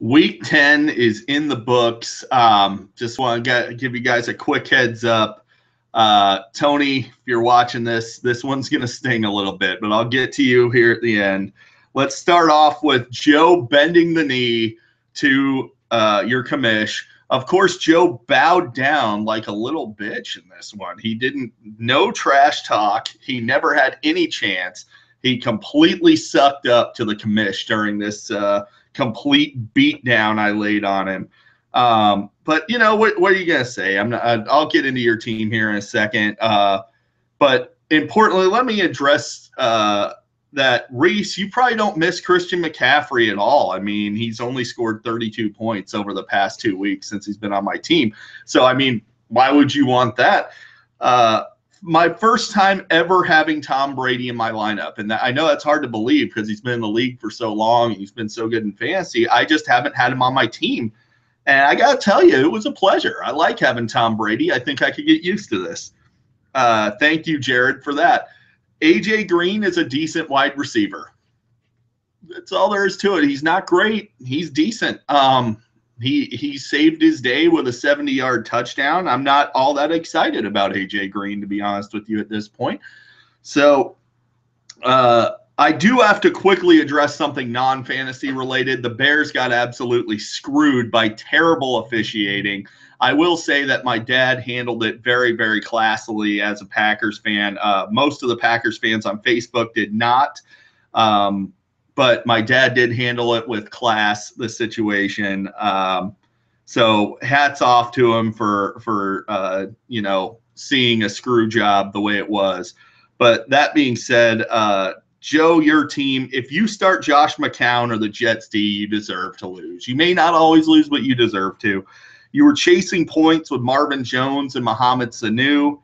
Week 10 is in the books. Just want to give you guys a quick heads up. Tony, if you're watching this one's going to sting a little bit, but I'll get to you here at the end. Let's start off with Joe bending the knee to your commish. Of course, Joe bowed down like a little bitch in this one. He didn't, no trash talk. He never had any chance. He completely sucked up to the commish during this complete beatdown I laid on him. But you know what are you gonna say? I'll get into your team here in a second. But importantly, let me address that Reese. You probably don't miss Christian McCaffrey at all. I mean, he's only scored 32 points over the past 2 weeks since he's been on my team. So I mean, why would you want that? My first time ever having Tom Brady in my lineup, and I know that's hard to believe because he's been in the league for so long. He's been so good in fantasy. I just haven't had him on my team. And I got to tell you, it was a pleasure. I like having Tom Brady. I think I could get used to this. Thank you, Jared, for that. A.J. Green is a decent wide receiver. That's all there is to it. He's not great. He's decent. He saved his day with a 70-yard touchdown. I'm not all that excited about A.J. Green, to be honest with you, at this point. So I do have to quickly address something non-fantasy related. The Bears got absolutely screwed by terrible officiating. I will say that my dad handled it very, very classily as a Packers fan. Most of the Packers fans on Facebook did not. But my dad did handle it with class, the situation. So hats off to him for seeing a screw job the way it was. But that being said, Joe, your team, if you start Josh McCown or the Jets D, you deserve to lose. You may not always lose, but you deserve to. You were chasing points with Marvin Jones and Mohamed Sanu.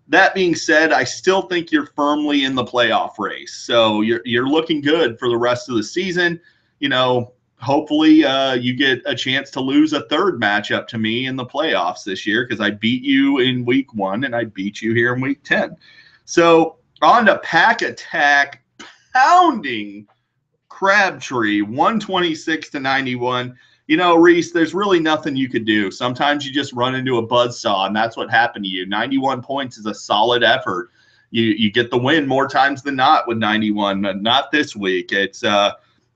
That being said, I still think you're firmly in the playoff race. So you're looking good for the rest of the season. You know, hopefully you get a chance to lose a third matchup to me in the playoffs this year because I beat you in week 1 and I beat you here in week 10. So on to Pack Attack, pounding Crabtree, 126-91. You know, Reese, there's really nothing you could do. Sometimes you just run into a buzzsaw, and that's what happened to you. 91 points is a solid effort. You get the win more times than not with 91, but not this week. It's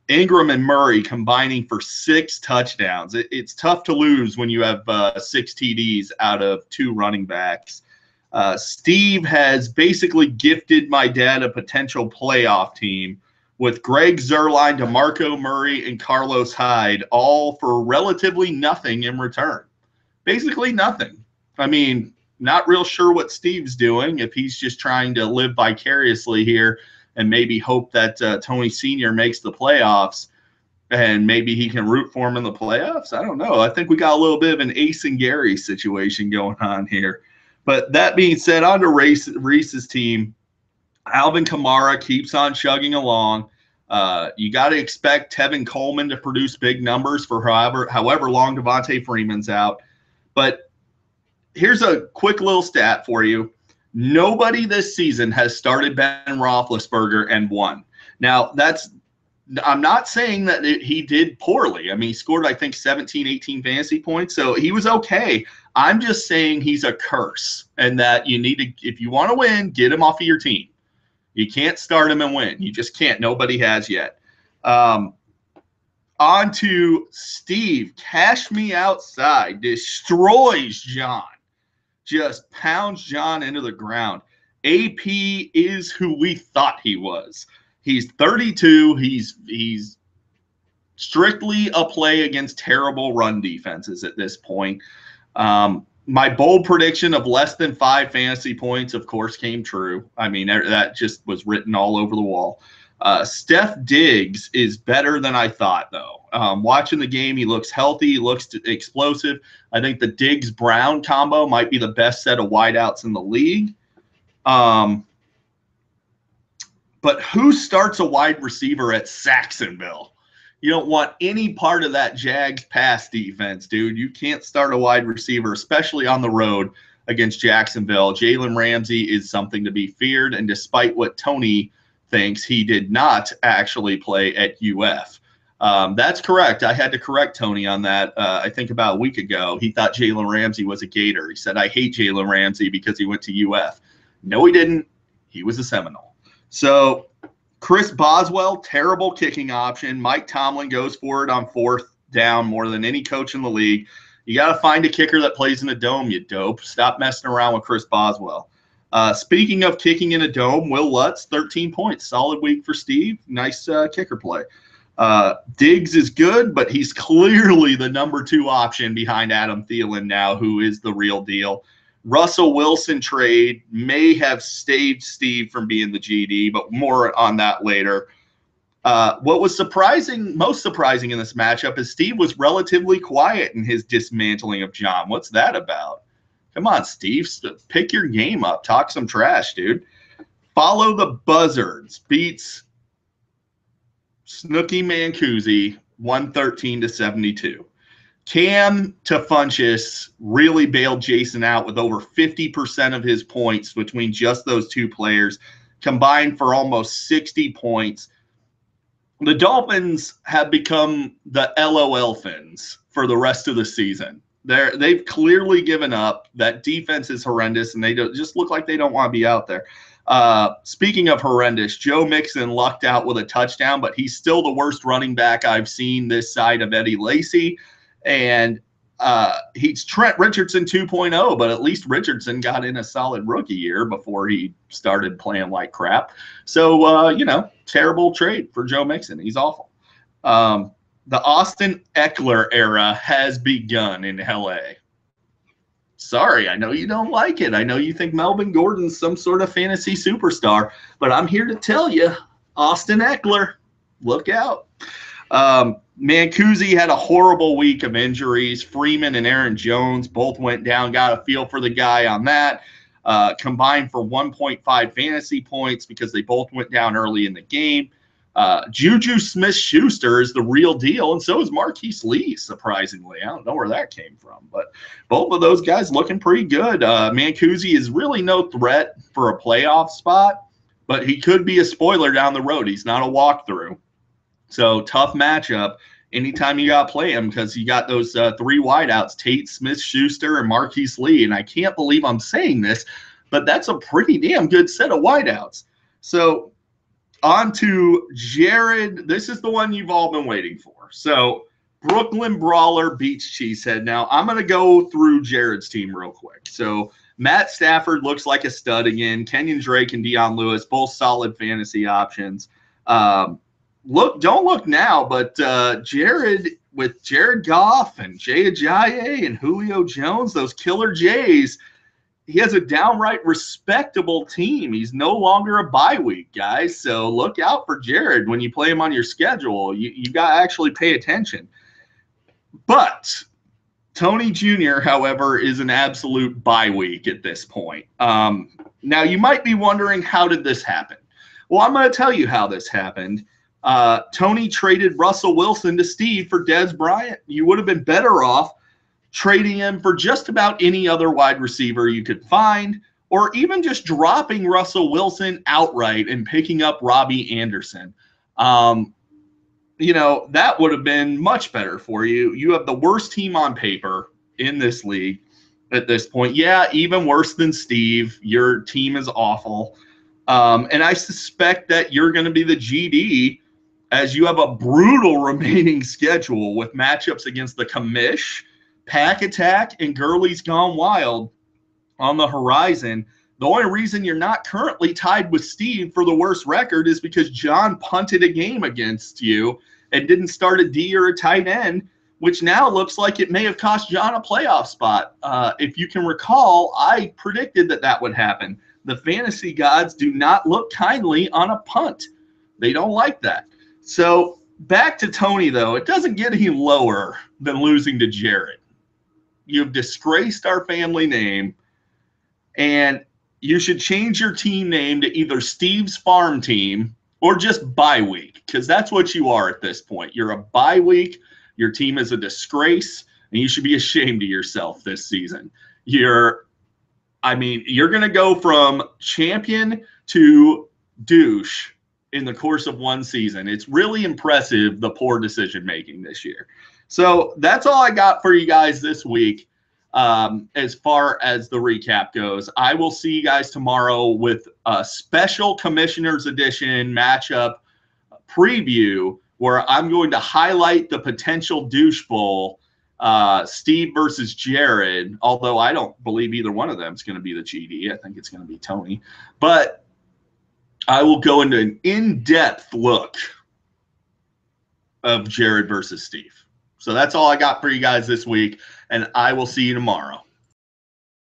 Ingram and Murray combining for 6 touchdowns. It's tough to lose when you have 6 TDs out of 2 running backs. Steve has basically gifted my dad a potential playoff team with Greg Zuerlein, DeMarco Murray, and Carlos Hyde, all for relatively nothing in return. Basically nothing. I mean, not real sure what Steve's doing, if he's just trying to live vicariously here and maybe hope that Tony Sr. makes the playoffs and maybe he can root for him in the playoffs. I don't know. I think we got a little bit of an Ace and Gary situation going on here. But that being said, on to Reese's team. Alvin Kamara keeps on chugging along. You got to expect Tevin Coleman to produce big numbers for however long Devontae Freeman's out. But here's a quick little stat for you. Nobody this season has started Ben Roethlisberger and won. Now, I'm not saying that he did poorly. I mean, he scored, I think, 17, 18 fantasy points, so he was okay. I'm just saying he's a curse and that you need to, if you want to win, get him off of your team. You can't start him and win. You just can't. Nobody has yet. On to Steve. Cash Me Outside. Destroys John. Just pounds John into the ground. AP is who we thought he was. He's 32. He's strictly a play against terrible run defenses at this point. My bold prediction of less than 5 fantasy points, of course, came true. I mean, that just was written all over the wall. Steph Diggs is better than I thought, though. Watching the game, he looks healthy. He looks explosive. I think the Diggs-Brown combo might be the best set of wideouts in the league. But who starts a wide receiver at Saxonville? You don't want any part of that Jags pass defense, dude. You can't start a wide receiver, especially on the road against Jacksonville. Jalen Ramsey is something to be feared, and despite what Tony thinks, he did not actually play at UF. That's correct. I had to correct Tony on that. I think about a week ago. He thought Jalen Ramsey was a Gator. He said, I hate Jalen Ramsey because he went to UF. No, he didn't. He was a Seminole. So Chris Boswell, terrible kicking option. Mike Tomlin goes for it on 4th down more than any coach in the league. You got to find a kicker that plays in a dome, you dope. Stop messing around with Chris Boswell. Speaking of kicking in a dome, Will Lutz, 13 points. Solid week for Steve. Nice kicker play. Diggs is good, but he's clearly the number 2 option behind Adam Thielen now, who is the real deal. Russell Wilson trade may have saved Steve from being the GD, but more on that later. What was most surprising in this matchup is Steve was relatively quiet in his dismantling of John. What's that about? Come on, Steve, pick your game up. Talk some trash, dude. Follow the Buzzards beats Snooky Mancusi 113-72. Cam Tafunchis really bailed Jason out with over 50% of his points between just those 2 players, combined for almost 60 points. The Dolphins have become the LOL Fins for the rest of the season. They've clearly given up. That defense is horrendous, and they just look like they don't want to be out there. Speaking of horrendous, Joe Mixon lucked out with a touchdown, but he's still the worst running back I've seen this side of Eddie Lacy. And he's Trent Richardson 2.0, but at least Richardson got in a solid rookie year before he started playing like crap. So, terrible trade for Joe Mixon. He's awful. The Austin Eckler era has begun in LA. Sorry, I know you don't like it. I know you think Melvin Gordon's some sort of fantasy superstar, but I'm here to tell you, Austin Eckler, look out. Mancusi had a horrible week of injuries. Freeman and Aaron Jones both went down. Got a feel for the guy on that. Combined for 1.5 fantasy points because they both went down early in the game. Juju Smith-Schuster is the real deal, and so is Marquise Lee, surprisingly. I don't know where that came from, but both of those guys looking pretty good. Mancusi is really no threat for a playoff spot, but he could be a spoiler down the road. He's not a walkthrough. So tough matchup anytime you got to play him because you got those 3 wideouts, Tate, Smith-Schuster, and Marquise Lee. And I can't believe I'm saying this, but that's a pretty damn good set of wideouts. So on to Jared. This is the one you've all been waiting for. So Brooklyn Brawler beats Cheesehead. Now, I'm going to go through Jared's team real quick. So Matt Stafford looks like a stud again. Kenyon Drake and Dion Lewis, both solid fantasy options. Don't look now, but Jared with Jared Goff and Jay Ajayi and Julio Jones, those killer Jays, he has a downright respectable team. He's no longer a bye week, guys. So look out for Jared when you play him on your schedule. You got to actually pay attention. But Tony Jr., however, is an absolute bye week at this point. Now, you might be wondering, how did this happen? Well, I'm going to tell you how this happened. Tony traded Russell Wilson to Steve for Dez Bryant. You would have been better off trading him for just about any other wide receiver you could find, or even just dropping Russell Wilson outright and picking up Robbie Anderson. That would have been much better for you. You have the worst team on paper in this league at this point. Yeah, even worse than Steve. Your team is awful. And I suspect that you're going to be the GD as you have a brutal remaining schedule with matchups against the Commish, Pack Attack, and Gurley's Gone Wild on the horizon. The only reason you're not currently tied with Steve for the worst record is because John punted a game against you and didn't start a D or a tight end, which now looks like it may have cost John a playoff spot. If you can recall, I predicted that would happen. The fantasy gods do not look kindly on a punt. They don't like that. So back to Tony, though. It doesn't get any lower than losing to Jared. You've disgraced our family name, and you should change your team name to either Steve's Farm Team or just Bye Week, because that's what you are at this point. You're a bye week. Your team is a disgrace, and you should be ashamed of yourself this season. You're going to go from champion to douche in the course of one season. It's really impressive, the poor decision making this year. So that's all I got for you guys this week. As far as the recap goes, I will see you guys tomorrow with a special Commissioners Edition matchup preview where I'm going to highlight the potential douche bowl, Steve versus Jared, although I don't believe either one of them is going to be the GD. I think it's going to be Tony. But I will go into an in-depth look of Jared versus Steve. So that's all I got for you guys this week, and I will see you tomorrow.